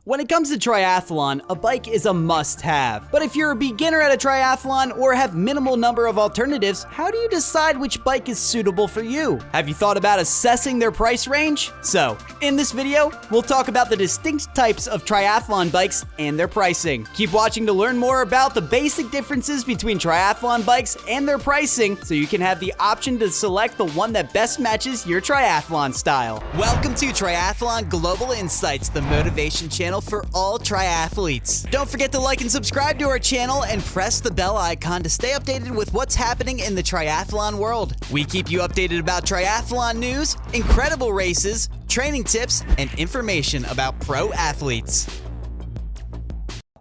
When it comes to triathlon, a bike is a must-have. But if you're a beginner at a triathlon or have minimal number of alternatives, how do you decide which bike is suitable for you? Have you thought about assessing their price range? So, in this video, we'll talk about the distinct types of triathlon bikes and their pricing. Keep watching to learn more about the basic differences between triathlon bikes and their pricing so you can have the option to select the one that best matches your triathlon style. Welcome to Triathlon Global Insights, the motivation channel for all triathletes. Don't forget to like and subscribe to our channel and press the bell icon to stay updated with what's happening in the triathlon world. We keep you updated about triathlon news, incredible races, training tips, and information about pro athletes.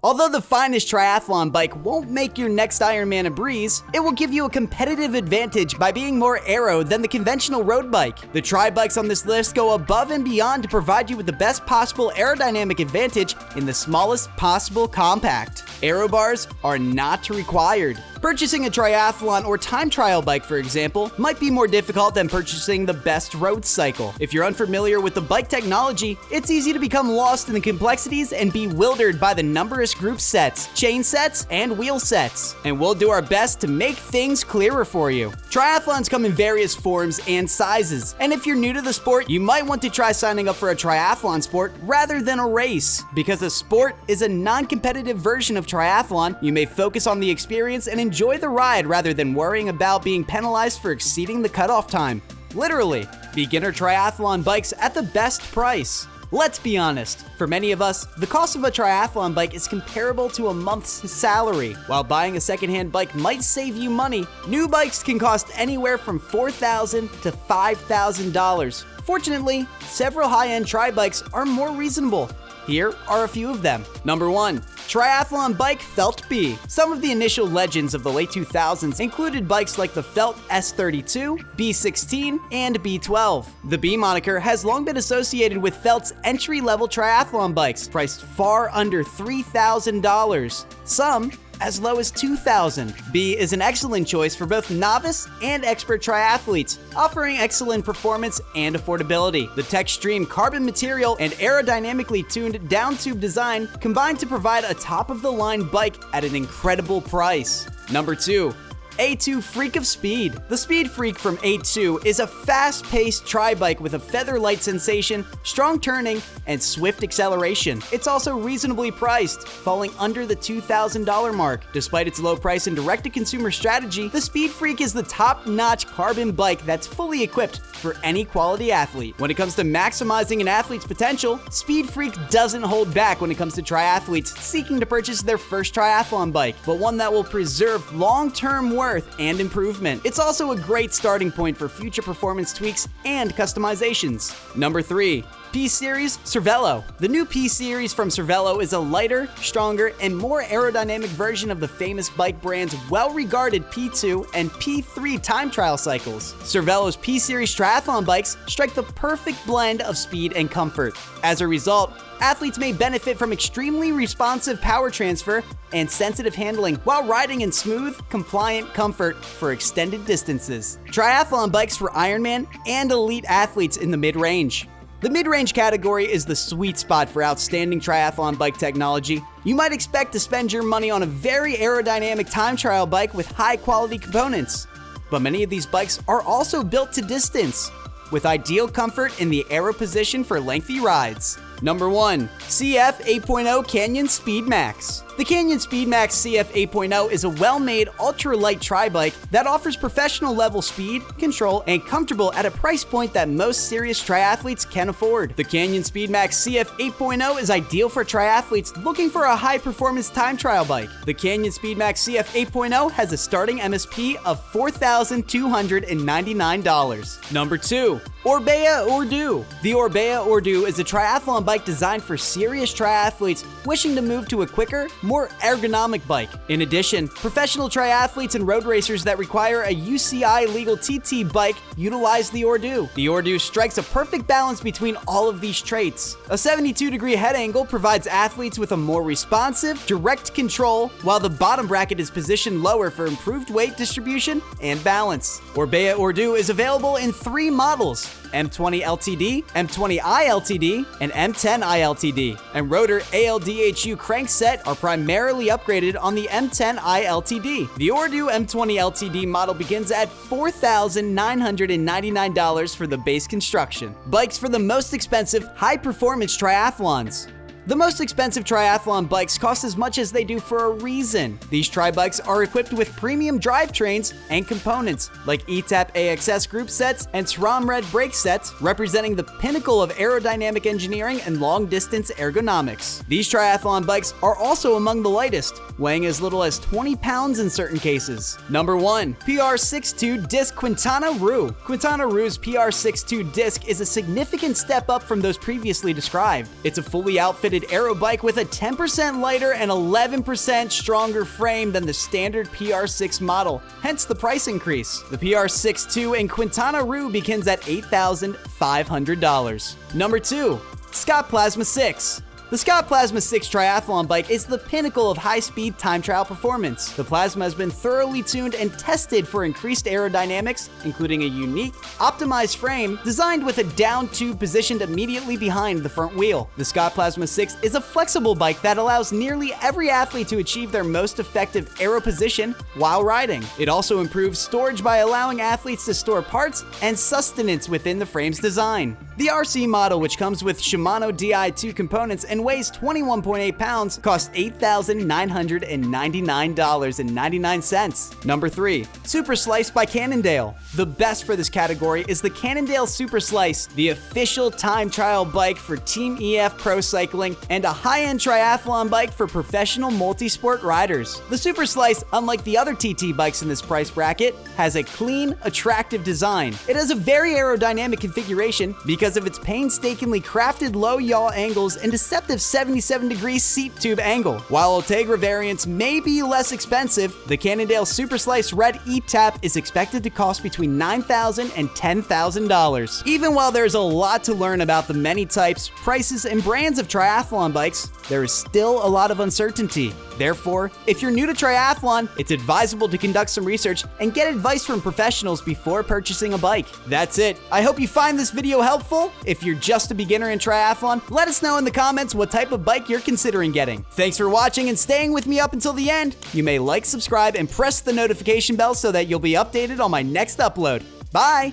Although the finest triathlon bike won't make your next Ironman a breeze, it will give you a competitive advantage by being more aero than the conventional road bike. The tri bikes on this list go above and beyond to provide you with the best possible aerodynamic advantage in the smallest possible compact. Aero bars are not required. Purchasing a triathlon or time trial bike, for example, might be more difficult than purchasing the best road cycle. If you're unfamiliar with the bike technology, it's easy to become lost in the complexities and bewildered by the numerous group sets, chain sets, and wheel sets. And we'll do our best to make things clearer for you. Triathlons come in various forms and sizes, and if you're new to the sport, you might want to try signing up for a triathlon sport rather than a race. Because a sport is a non-competitive version of triathlon, you may focus on the experience and enjoy the ride rather than worrying about being penalized for exceeding the cutoff time. Literally, beginner triathlon bikes at the best price. Let's be honest, for many of us, the cost of a triathlon bike is comparable to a month's salary. While buying a secondhand bike might save you money, new bikes can cost anywhere from $4,000 to $5,000. Fortunately, several high-end tri bikes are more reasonable. Here are a few of them. Number 1. Triathlon bike Felt B. Some of the initial legends of the late 2000s included bikes like the Felt S32, B16, and B12. The B moniker has long been associated with Felt's entry-level triathlon bikes, priced far under $3,000. Some as low as $2,000. B is an excellent choice for both novice and expert triathletes, offering excellent performance and affordability. The Techstream carbon material and aerodynamically tuned down tube design combine to provide a top-of-the-line bike at an incredible price. Number 2. A2 Freak of Speed. The Speed Freak from A2 is a fast-paced tri-bike with a feather-light sensation, strong turning, and swift acceleration. It's also reasonably priced, falling under the $2,000 mark. Despite its low price and direct-to-consumer strategy, the Speed Freak is the top-notch carbon bike that's fully equipped for any quality athlete. When it comes to maximizing an athlete's potential, Speed Freak doesn't hold back when it comes to triathletes seeking to purchase their first triathlon bike, but one that will preserve long-term worth and improvement. It's also a great starting point for future performance tweaks and customizations. Number 3. P-Series Cervelo. The new P-Series from Cervelo is a lighter, stronger, and more aerodynamic version of the famous bike brand's well-regarded P2 and P3 time trial cycles. Cervelo's P-Series triathlon bikes strike the perfect blend of speed and comfort. As a result, athletes may benefit from extremely responsive power transfer and sensitive handling while riding in smooth, compliant comfort for extended distances. Triathlon bikes for Ironman and elite athletes in the mid-range. The mid-range category is the sweet spot for outstanding triathlon bike technology. You might expect to spend your money on a very aerodynamic time trial bike with high-quality components. But many of these bikes are also built to distance, with ideal comfort in the aero position for lengthy rides. Number 1. CF 8.0 Canyon Speed Max. The Canyon Speed Max CF 8.0 is a well-made, ultra-light tri-bike that offers professional-level speed, control, and comfortable at a price point that most serious triathletes can afford. The Canyon Speed Max CF 8.0 is ideal for triathletes looking for a high-performance time trial bike. The Canyon Speed Max CF 8.0 has a starting MSP of $4,299. Number 2. Orbea Ordu. The Orbea Ordu is a triathlon bike designed for serious triathletes wishing to move to a quicker, more ergonomic bike. In addition, professional triathletes and road racers that require a UCI legal TT bike utilize the Ordu. The Ordu strikes a perfect balance between all of these traits. A 72-degree head angle provides athletes with a more responsive, direct control, while the bottom bracket is positioned lower for improved weight distribution and balance. Orbea Ordu is available in 3 models: M20 LTD, M20i LTD, and M10 ILTD, and rotor ALDHU crankset are primarily upgraded on the M10 ILTD. The Ooredoo M20 LTD model begins at $4,999 for the base construction. Bikes for the most expensive, high-performance triathlons. The most expensive triathlon bikes cost as much as they do for a reason. These tri-bikes are equipped with premium drivetrains and components like ETAP AXS group sets and SRAM Red brake sets, representing the pinnacle of aerodynamic engineering and long-distance ergonomics. These triathlon bikes are also among the lightest, weighing as little as 20 pounds in certain cases. Number 1. PR62 Disc Quintana Roo. Quintana Roo's PR62 disc is a significant step up from those previously described. It's a fully outfitted aero bike with a 10% lighter and 11% stronger frame than the standard PR6 model, hence the price increase. The PR62 in Quintana Roo begins at $8,500. Number 2. Scott Plasma 6. The Scott Plasma 6 triathlon bike is the pinnacle of high-speed time trial performance. The Plasma has been thoroughly tuned and tested for increased aerodynamics, including a unique, optimized frame designed with a down tube positioned immediately behind the front wheel. The Scott Plasma 6 is a flexible bike that allows nearly every athlete to achieve their most effective aero position while riding. It also improves storage by allowing athletes to store parts and sustenance within the frame's design. The RC model, which comes with Shimano Di2 components and weighs 21.8 pounds, costs $8,999.99. Number 3. Super Slice by Cannondale. The best for this category is the Cannondale Super Slice, the official time trial bike for Team EF Pro Cycling and a high-end triathlon bike for professional multi-sport riders. The Super Slice, unlike the other TT bikes in this price bracket, has a clean, attractive design. It has a very aerodynamic configuration because of its painstakingly crafted low yaw angles and deceptive 77-degree seat tube angle. While Ultegra variants may be less expensive, the Cannondale Super Slice Red ETAP is expected to cost between $9,000 and $10,000. Even while there's a lot to learn about the many types, prices, and brands of triathlon bikes, there is still a lot of uncertainty. Therefore, if you're new to triathlon, it's advisable to conduct some research and get advice from professionals before purchasing a bike. That's it. I hope you find this video helpful. If you're just a beginner in triathlon, let us know in the comments what type of bike you're considering getting. Thanks for watching and staying with me up until the end. You may like, subscribe, and press the notification bell so that you'll be updated on my next upload. Bye!